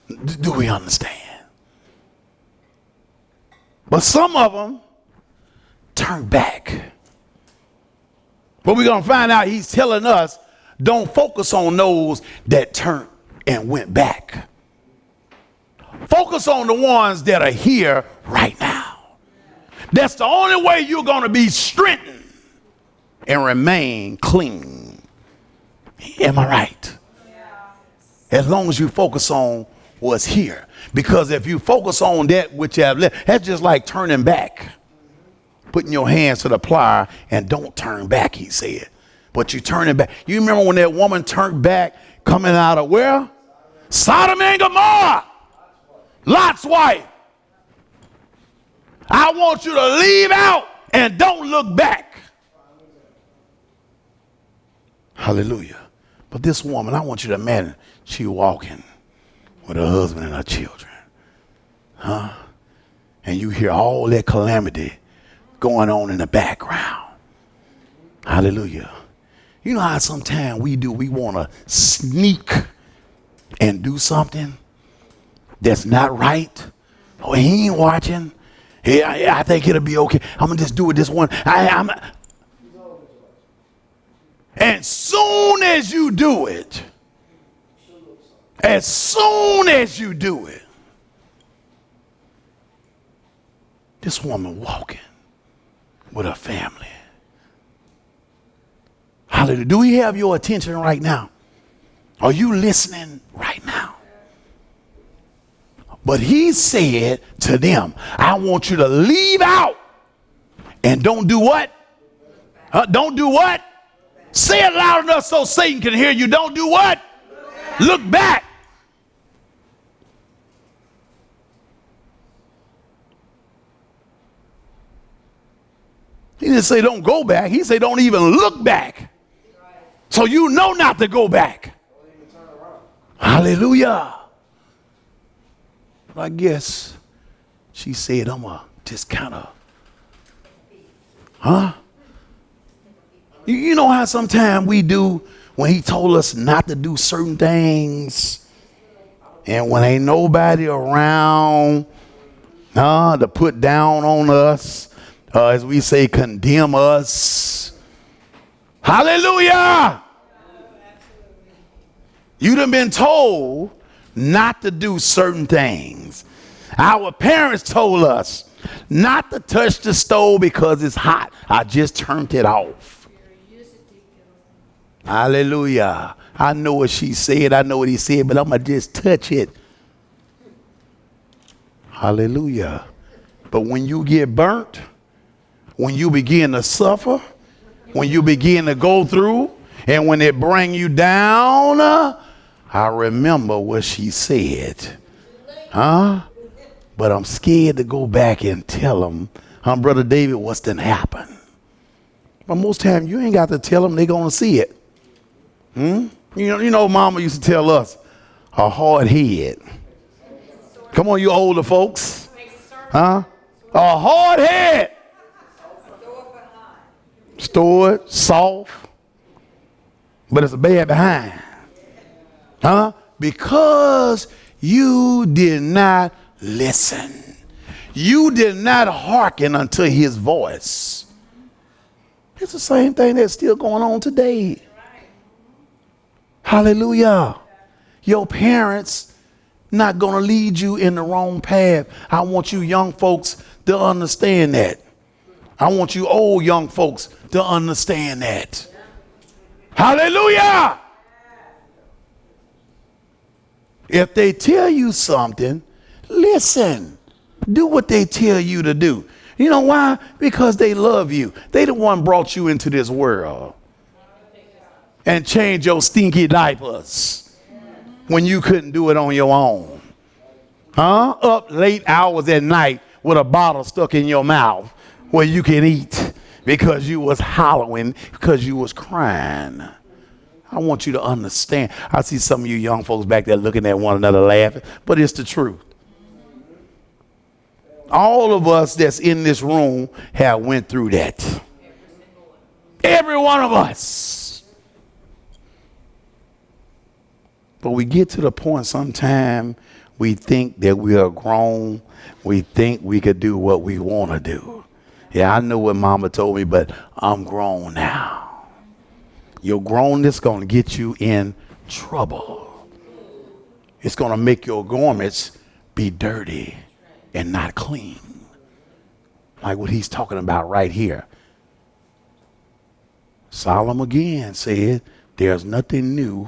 Do we understand? But some of them turn back. But we're going to find out he's telling us, don't focus on those that turned and went back. Focus on the ones that are here right now. That's the only way you're going to be strengthened and remain clean. Am I right? As long as you focus on what's here. Because if you focus on that which you have left, that's just like turning back. Putting your hands to the plow and don't turn back, he said. But you turn it back. You remember when that woman turned back coming out of where? Sodom and Gomorrah. Lot's wife. I want you to leave out and don't look back. Hallelujah. But this woman, I want you to imagine, she walking with her husband and her children. And you hear all that calamity going on in the background. Hallelujah. You know how sometimes we want to sneak and do something that's not right? Oh, he ain't watching. Hey, I think it'll be okay. I'm going to just do it this one. And soon as you do it, this woman walking with her family. Hallelujah. Do we have your attention right now? Are you listening right now? But he said to them, I want you to leave out and don't do what? Don't do what? Say it loud enough so Satan can hear you. Don't do what? Look back. He didn't say don't go back. He said don't even look back. So you know not to go back. Hallelujah. I guess she said, I'm going to just kind of, You know how sometimes we do when he told us not to do certain things and when ain't nobody around to put down on us, as we say, condemn us. Hallelujah. You done been told not to do certain things. Our parents told us not to touch the stove because it's hot. I just turned it off. Hallelujah. I know what she said. I know what he said, but I'm going to just touch it. Hallelujah. But when you get burnt, when you begin to suffer, when you begin to go through, and when it bring you down, I remember what she said. But I'm scared to go back and tell them, Brother David, what's done happened. But most times you ain't got to tell them, they're going to see it. You know, Mama used to tell us, a hard head. Come on, you older folks. A hard head. Stored, soft, but it's a bad behind. Because you did not listen. You did not hearken unto his voice. It's the same thing that's still going on today. Hallelujah. Your parents not going to lead you in the wrong path. I want you young folks to understand that. I want you old young folks to understand that. Hallelujah. If they tell you something, listen. Do what they tell you to do. You know why? Because they love you. They the one brought you into this world and changed your stinky diapers when you couldn't do it on your own. Up late hours at night with a bottle stuck in your mouth where you can eat because you was hollering, because you was crying. I want you to understand. I see some of you young folks back there looking at one another laughing, but it's the truth. All of us that's in this room have went through that. Every one of us. But we get to the point sometime We think that we are grown. We think we could do what we want to do. Yeah, I know what mama told me, but I'm grown now. Your grownness going to get you in trouble. It's going to make your garments be dirty and not clean. Like what he's talking about right here. Solomon again said, there's nothing new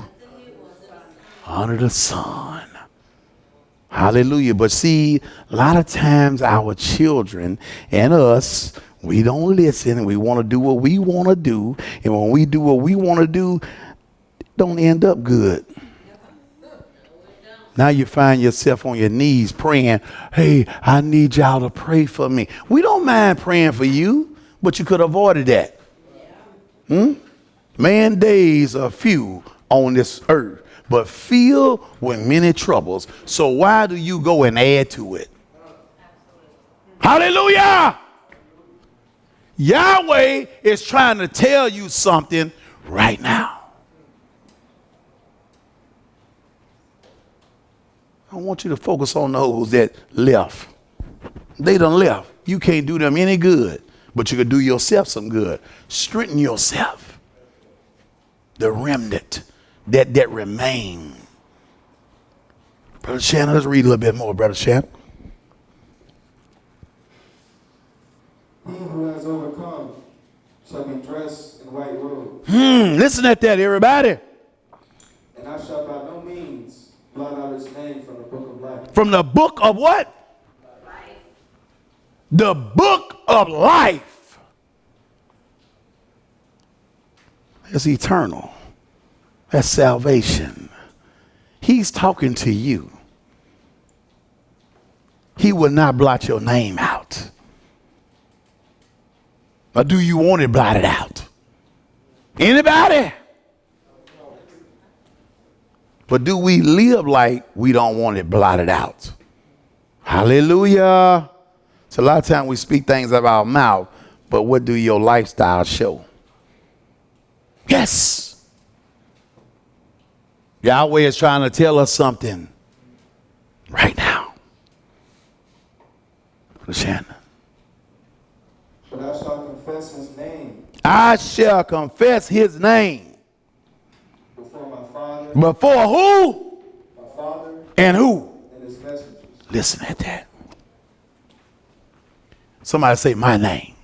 under the sun. Hallelujah. But see, a lot of times our children and us, we don't listen and we want to do what we want to do. And when we do what we want to do, it don't end up good. Now you find yourself on your knees praying, hey, I need y'all to pray for me. We don't mind praying for you, but you could have avoided that. Man, days are few on this earth, but filled with many troubles. So why do you go and add to it? Hallelujah! Yahweh is trying to tell you something right now. I want you to focus on those that left. They done left. You can't do them any good, but you can do yourself some good. Strengthen yourself. The remnant that remain. Brother Shannon, let's read a little bit more, Brother Shannon. He who has overcome shall be dressed in white robes. Listen at that, everybody. And I shall by no means blot out his name from the book of life. From the book of what? Life. The book of life. That's eternal. That's salvation. He's talking to you. He will not blot your name out. Or do you want it blotted out? Anybody? But do we live like we don't want it blotted out? Hallelujah. So a lot of times we speak things out of our mouth, but what do your lifestyle show? Yes. Yahweh is trying to tell us something right now. Shannon. But I shall confess his name. I shall confess his name. Before my Father. Before who? My Father. And who? And his messengers. Listen at that. Somebody say my name.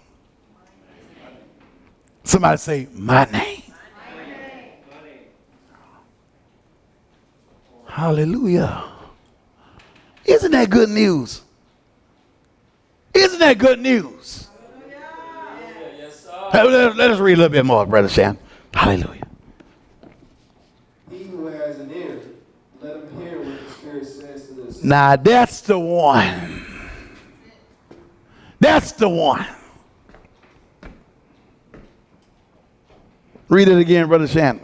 Somebody say my name. Hallelujah. Isn't that good news? Isn't that good news? Yes, sir. Let us read a little bit more, Brother Shan. Hallelujah. He who has an ear, let him hear what the Spirit says to this. Now that's the one. That's the one. Read it again, Brother Shan.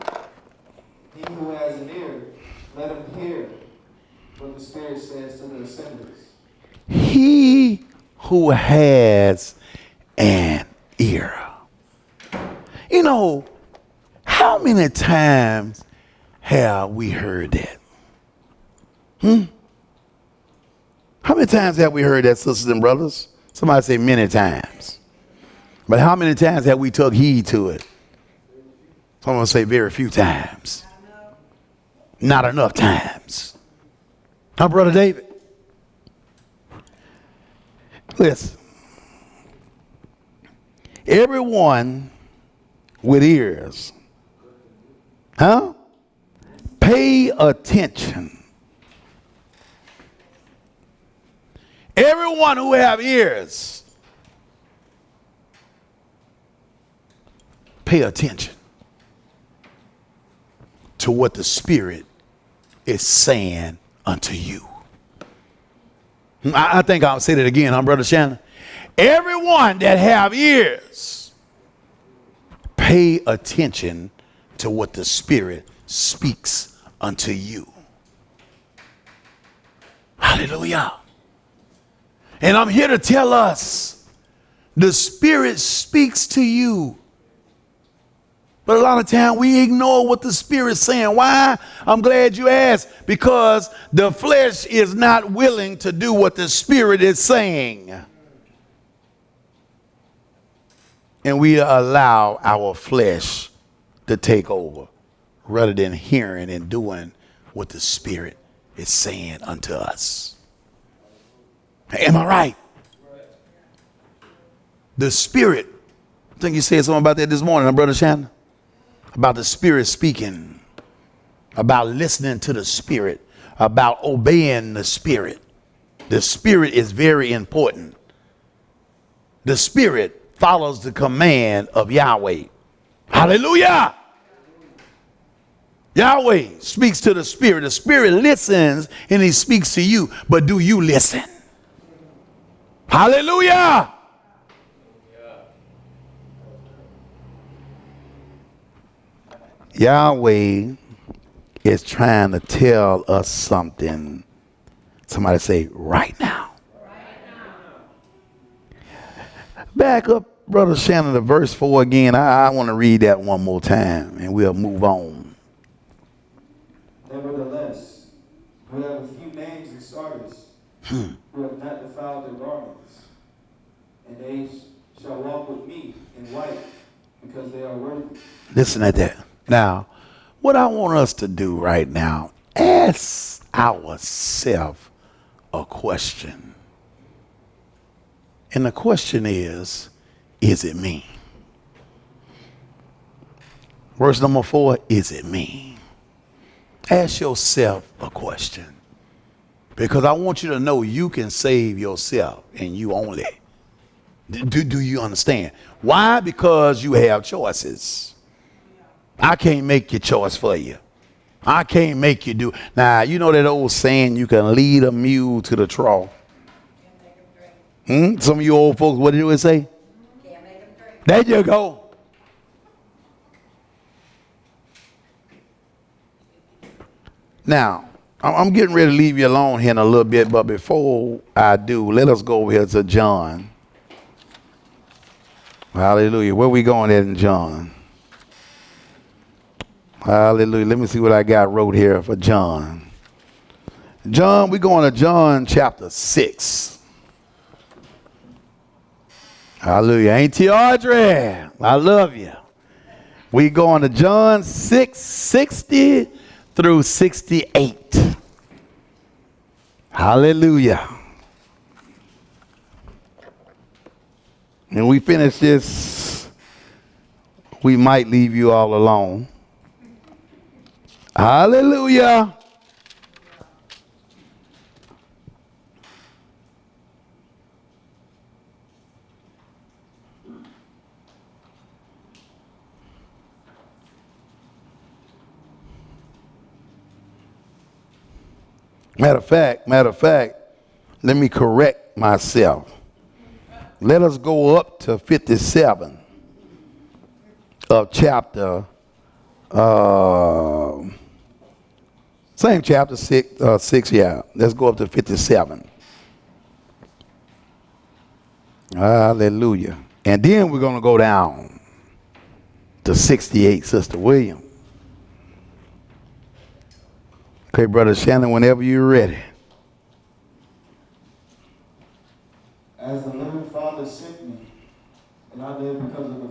He who has an ear, let him hear what the Spirit says to the assemblies. He who has an ear. You know, how many times have we heard that? How many times have we heard that, sisters and brothers? Somebody say many times. But how many times have we took heed to it? Someone say very few times. Not enough times. Huh, Brother David? Listen. Everyone with ears, pay attention. Everyone who have ears, pay attention to what the Spirit is saying unto you. I think I'll say that again, Brother Shannon. Everyone that have ears, pay attention to what the Spirit speaks unto you. Hallelujah. And I'm here to tell us, the Spirit speaks to you But a lot of time we ignore what the Spirit's saying. Why? I'm glad you asked. Because the flesh is not willing to do what the Spirit is saying. And we allow our flesh to take over rather than hearing and doing what the Spirit is saying unto us. Am I right? The Spirit. I think you said something about that this morning, huh, Brother Shannon? About the Spirit speaking, about listening to the Spirit, about obeying the Spirit. The Spirit is very important. The Spirit follows the command of Yahweh. Hallelujah! Yahweh speaks to the Spirit. The Spirit listens and he speaks to you. But do you listen? Hallelujah! Yahweh is trying to tell us something. Somebody say, right now. Back up, Brother Shannon, to verse 4 again. I want to read that one more time and we'll move on. Nevertheless, we have a few names in Sardis who have not defiled their garments, and they shall walk with me in white, because they are worthy. Listen at that. Now, what I want us to do right now, ask ourselves a question. And the question is it me? Verse number 4, is it me? Ask yourself a question. Because I want you to know you can save yourself and you only. Do you understand? Why? Because you have choices. I can't make your choice for you. I can't make you do. Now, you know that old saying, you can lead a mule to the trough. Some of you old folks, what do it say? Can't make them drink. There you go. Now, I'm getting ready to leave you alone here in a little bit, but before I do, let us go over here to John. Hallelujah. Where we going at in John? Hallelujah. Let me see what I got wrote here for John. John, we're going to John chapter 6. Hallelujah. Ain't you, Audrey? I love you. We going to John 6, 60 through 68. Hallelujah. And we finish this, we might leave you all alone. Hallelujah. Matter of fact, let me correct myself. Let us go up to 57 of chapter, same chapter 6, yeah. Let's go up to 57. Hallelujah. And then we're going to go down to 68, Sister William. Okay, Brother Shannon, whenever you're ready. As the living Father sent me, and I live because of